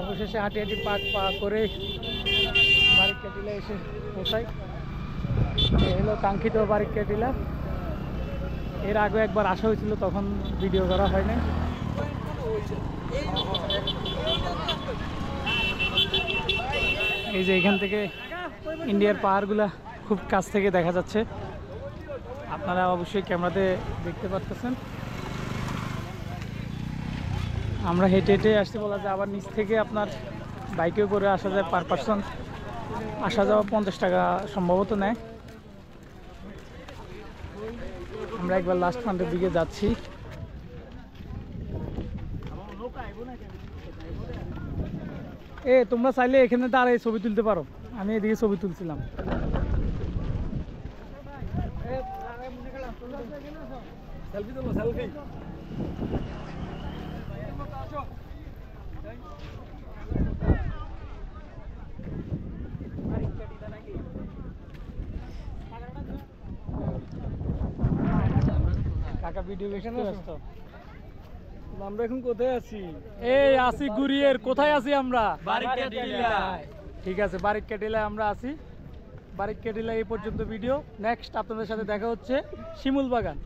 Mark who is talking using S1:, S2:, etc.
S1: অবশেষে হাঁটি হাঁটি পা করে বারিকা টিলা এসে পৌঁছাই। এই হলো কাঙ্ক্ষিত বারিকা টিলা। এর আগে একবার আসা হয়েছিল, তখন ভিডিও করা হয় নাই। এই যে এখান থেকে ইন্ডিয়ার পাহাড়গুলা খুব কাছ থেকে দেখা যাচ্ছে, আপনারা অবশ্যই ক্যামেরাতে দেখতে পাচ্ছেন। আমরা হেঁটে হেঁটে আসতে বলা যায়, আবার নিচ থেকে আপনার বাইকেও করে আসা যায়। পার পার্সন আসা যাওয়া 50 টাকা সম্ভবত নেয়। আমরা একবার লাস্ট পয়েন্টের দিকে যাচ্ছি। তোমরা চাইলে এখানে দাঁড়ায় ছবি তুলতে পারো, আমি এদিকে ছবি তুলছিলাম। সেলফি তুলো, সেলফি। কাকা ভিডিও এখানে ব্যস্ত। আমরা এখন কোথায় আছি? এই আছি গুরিয়ের। কোথায় আছি আমরা? বারিকা টিলায়। ঠিক আছে, বারিকা টিলায় আমরা আছি। বারিকা টিলায় এই পর্যন্ত ভিডিও। নেক্সট আপনাদের সাথে দেখা হচ্ছে শিমুল বাগান।